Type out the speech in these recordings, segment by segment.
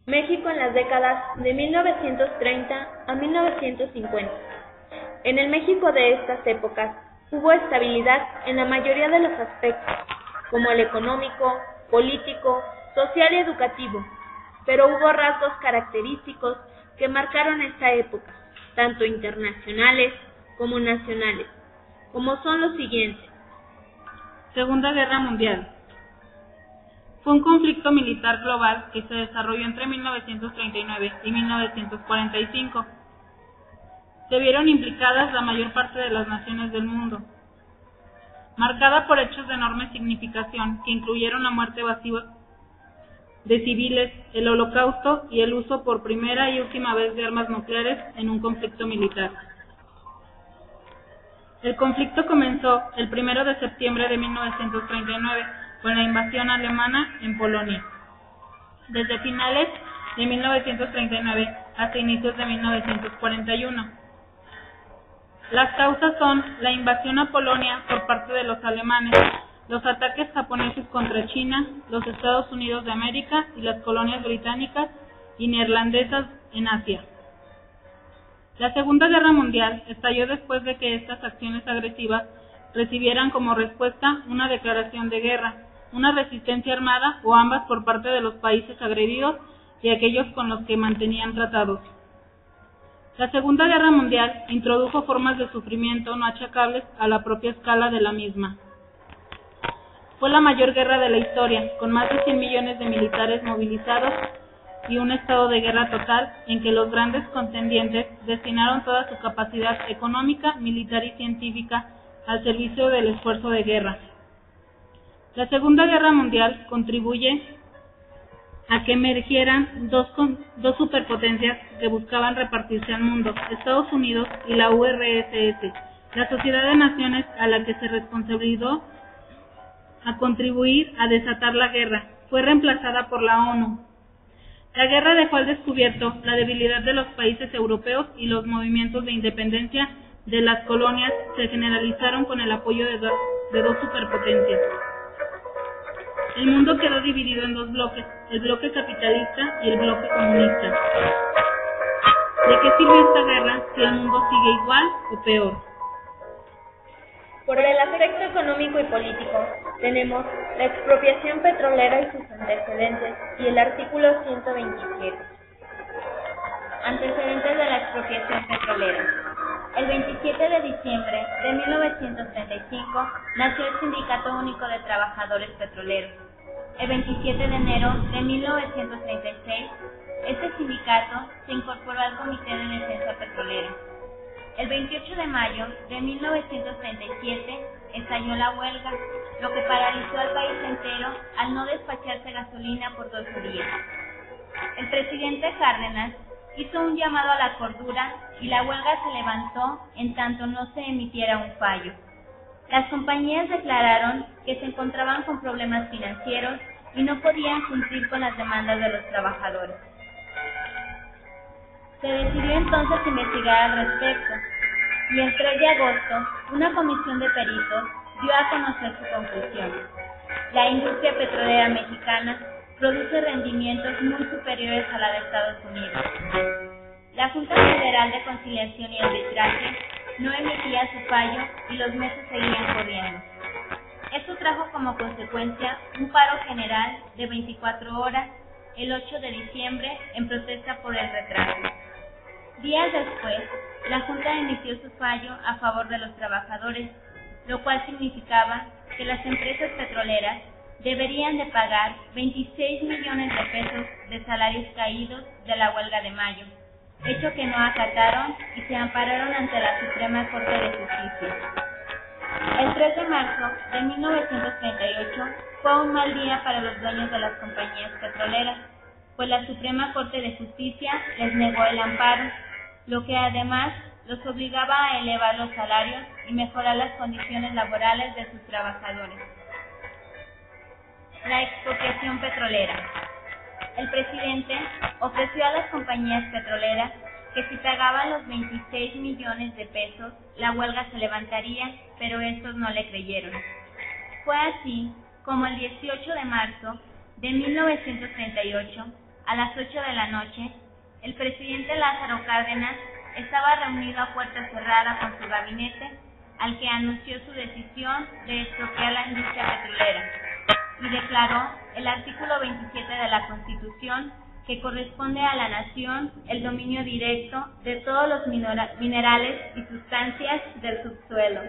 México en las décadas de 1930 a 1950. En el México de estas épocas hubo estabilidad en la mayoría de los aspectos, como el económico, político, social y educativo, pero hubo rasgos característicos que marcaron esta época, tanto internacionales como nacionales, como son los siguientes. Segunda Guerra Mundial. Fue un conflicto militar global que se desarrolló entre 1939 y 1945. Se vieron implicadas la mayor parte de las naciones del mundo, marcada por hechos de enorme significación que incluyeron la muerte masiva de civiles, el Holocausto y el uso por primera y última vez de armas nucleares en un conflicto militar. El conflicto comenzó el 1 de septiembre de 1939 con la invasión alemana en Polonia. Desde finales de 1939 hasta inicios de 1941. Las causas son la invasión a Polonia por parte de los alemanes, los ataques japoneses contra China, los Estados Unidos de América y las colonias británicas y neerlandesas en Asia. La Segunda Guerra Mundial estalló después de que estas acciones agresivas recibieran como respuesta una declaración de guerra, una resistencia armada o ambas por parte de los países agredidos y aquellos con los que mantenían tratados. La Segunda Guerra Mundial introdujo formas de sufrimiento no achacables a la propia escala de la misma. Fue la mayor guerra de la historia, con más de 100 millones de militares movilizados y un estado de guerra total en que los grandes contendientes destinaron toda su capacidad económica, militar y científica al servicio del esfuerzo de guerra. La Segunda Guerra Mundial contribuye a que emergieran dos superpotencias que buscaban repartirse al mundo, Estados Unidos y la URSS, la Sociedad de Naciones a la que se responsabilizó a contribuir a desatar la guerra, fue reemplazada por la ONU. La guerra dejó al descubierto la debilidad de los países europeos y los movimientos de independencia de las colonias se generalizaron con el apoyo de dos superpotencias. El mundo quedó dividido en dos bloques, el bloque capitalista y el bloque comunista. ¿De qué sirve esta guerra si el mundo sigue igual o peor? Por el aspecto económico y político, tenemos la expropiación petrolera y sus antecedentes y el artículo 127. Antecedentes de la expropiación petrolera. El 27 de diciembre de 1935 nació el Sindicato Único de Trabajadores Petroleros. El 27 de enero de 1936, este sindicato se incorporó al Comité de Defensa Petrolera. El 28 de mayo de 1937 estalló la huelga, lo que paralizó al país entero al no despacharse gasolina por 12 días. El presidente Cárdenas hizo un llamado a la cordura y la huelga se levantó en tanto no se emitiera un fallo. Las compañías declararon que se encontraban con problemas financieros y no podían cumplir con las demandas de los trabajadores. Se decidió entonces investigar al respecto, y el 3 de agosto una comisión de peritos dio a conocer su conclusión. La industria petrolera mexicana produce rendimientos muy superiores a la de Estados Unidos. La Junta Federal de Conciliación y Arbitraje no emitía su fallo y los meses seguían corriendo. Esto trajo como consecuencia un paro general de 24 horas el 8 de diciembre en protesta por el retraso. Días después, la Junta emitió su fallo a favor de los trabajadores, lo cual significaba que las empresas petroleras deberían de pagar 26 millones de pesos de salarios caídos de la huelga de mayo, hecho que no acataron y se ampararon ante la Suprema Corte de Justicia. El 3 de marzo de 1938 fue un mal día para los dueños de las compañías petroleras, pues la Suprema Corte de Justicia les negó el amparo, lo que además los obligaba a elevar los salarios y mejorar las condiciones laborales de sus trabajadores. La expropiación petrolera. El presidente ofreció a las compañías petroleras que si pagaban los 26 millones de pesos, la huelga se levantaría, pero estos no le creyeron. Fue así como el 18 de marzo de 1938, a las 8 de la noche, el presidente Lázaro Cárdenas estaba reunido a puerta cerrada con su gabinete, al que anunció su decisión de expropiar la industria petrolera y declaró el artículo 27 de la Constitución que corresponde a la nación el dominio directo de todos los minerales y sustancias del subsuelo.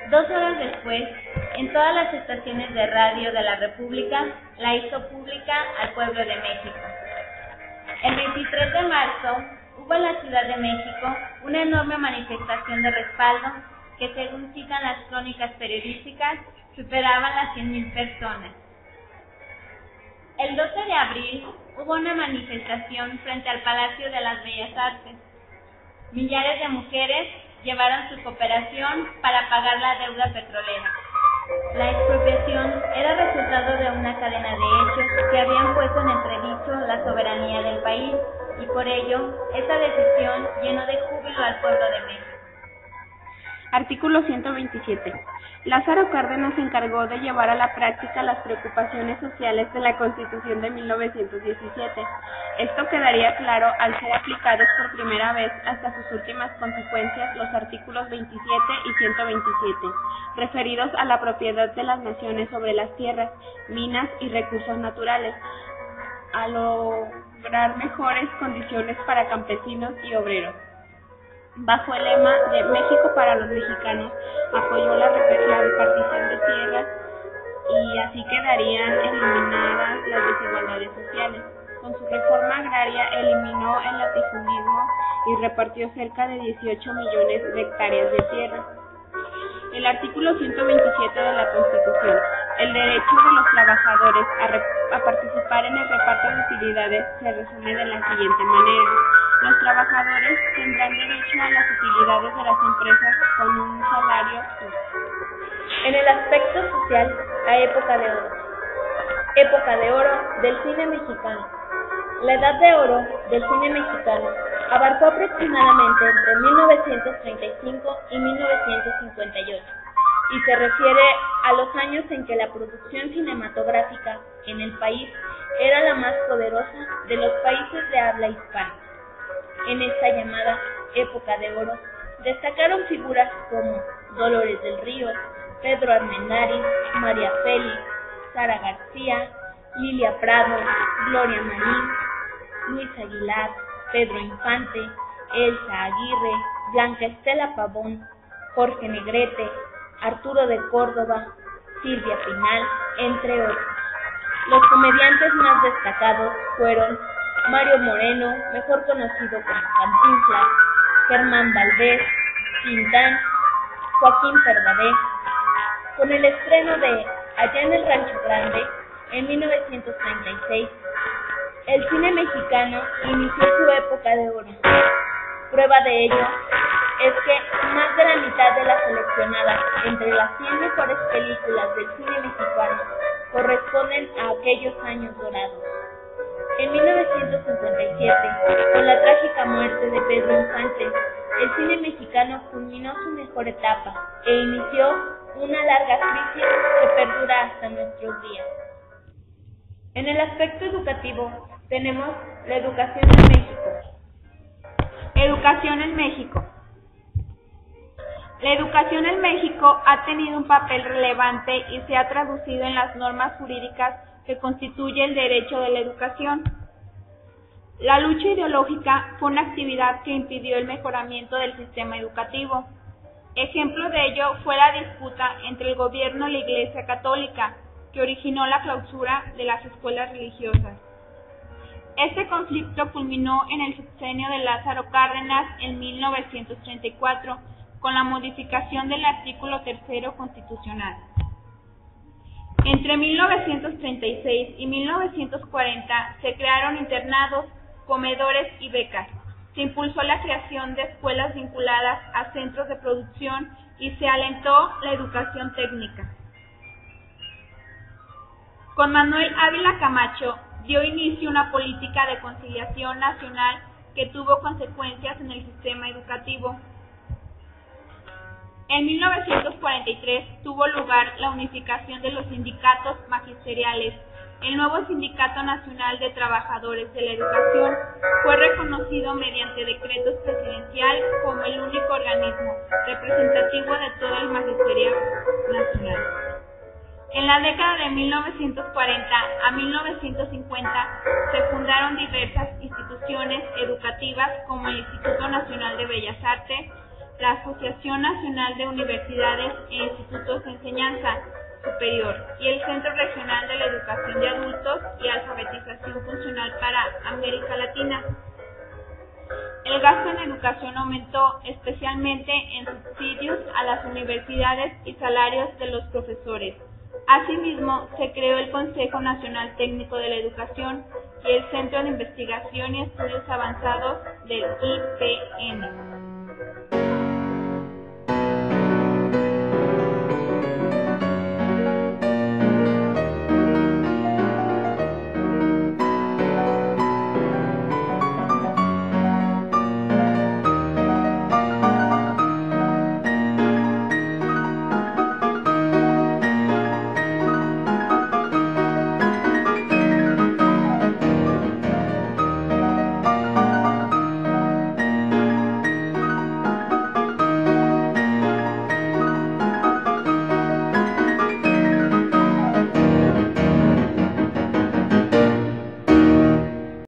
2 horas después, en todas las estaciones de radio de la República, la hizo pública al pueblo de México. El 23 de marzo hubo en la Ciudad de México una enorme manifestación de respaldo que, según citan las crónicas periodísticas, superaban las 100,000 personas. El 12 de abril hubo una manifestación frente al Palacio de las Bellas Artes. Millares de mujeres llevaron su cooperación para pagar la deuda petrolera. La expropiación era resultado de una cadena de hechos que habían puesto en entredicho la soberanía del país y por ello esa decisión llenó de júbilo al pueblo de México. Artículo 127. Lázaro Cárdenas se encargó de llevar a la práctica las preocupaciones sociales de la Constitución de 1917. Esto quedaría claro al ser aplicados por primera vez hasta sus últimas consecuencias los artículos 27 y 127, referidos a la propiedad de las naciones sobre las tierras, minas y recursos naturales, a lograr mejores condiciones para campesinos y obreros. Bajo el lema de México para los mexicanos, apoyó la repartición de tierras y así quedarían eliminadas las desigualdades sociales. Con su reforma agraria eliminó el latifundismo y repartió cerca de 18 millones de hectáreas de tierra. El artículo 127 de la Constitución. El derecho de los trabajadores a participar en el reparto de utilidades se resume de la siguiente manera. Los trabajadores tendrán derecho a las utilidades de las empresas con un salario justo. En el aspecto social, la época de oro. Época de oro del cine mexicano. La edad de oro del cine mexicano abarcó aproximadamente entre 1935 y 1958 y se refiere a los años en que la producción cinematográfica en el país era la más poderosa de los países de habla hispana. En esta llamada época de oro destacaron figuras como Dolores del Río, Pedro Armendáriz, María Félix, Sara García, Lilia Prado, Gloria Marín, Luis Aguilar, Pedro Infante, Elsa Aguirre, Blanca Estela Pavón, Jorge Negrete, Arturo de Córdoba, Silvia Pinal, entre otros. Los comediantes más destacados fueron Mario Moreno, mejor conocido como Cantinflas, Germán Valdés, Tintán, Joaquín Fernández. Con el estreno de Allá en el Rancho Grande, en 1936, el cine mexicano inició su época de oro. Prueba de ello es que más de la mitad de las seleccionadas entre las 100 mejores películas del cine mexicano corresponden a aquellos años dorados. En 1957, con la trágica muerte de Pedro Infante, el cine mexicano culminó su mejor etapa e inició una larga crisis que perdura hasta nuestros días. En el aspecto educativo, tenemos la educación en México. Educación en México. La educación en México ha tenido un papel relevante y se ha traducido en las normas jurídicas que constituye el derecho de la educación. La lucha ideológica fue una actividad que impidió el mejoramiento del sistema educativo. Ejemplo de ello fue la disputa entre el gobierno y la Iglesia Católica, que originó la clausura de las escuelas religiosas. Este conflicto culminó en el sexenio de Lázaro Cárdenas en 1934, con la modificación del artículo 3 constitucional. Entre 1936 y 1940 se crearon internados, comedores y becas. Se impulsó la creación de escuelas vinculadas a centros de producción y se alentó la educación técnica. Con Manuel Ávila Camacho dio inicio una política de conciliación nacional que tuvo consecuencias en el sistema educativo. En 1943 tuvo lugar la unificación de los sindicatos magisteriales, El nuevo Sindicato Nacional de Trabajadores de la Educación fue reconocido mediante decretos presidencial como el único organismo representativo de todo el magisterio nacional. En la década de 1940 a 1950 se fundaron diversas instituciones educativas como el Instituto Nacional de Bellas Artes, la Asociación Nacional de Universidades e Institutos de Enseñanza Superior y el Centro Regional de la Educación de Adultos y Alfabetización Funcional para América Latina. El gasto en educación aumentó, especialmente en subsidios a las universidades y salarios de los profesores. Asimismo, se creó el Consejo Nacional Técnico de la Educación y el Centro de Investigación y Estudios Avanzados del IPN.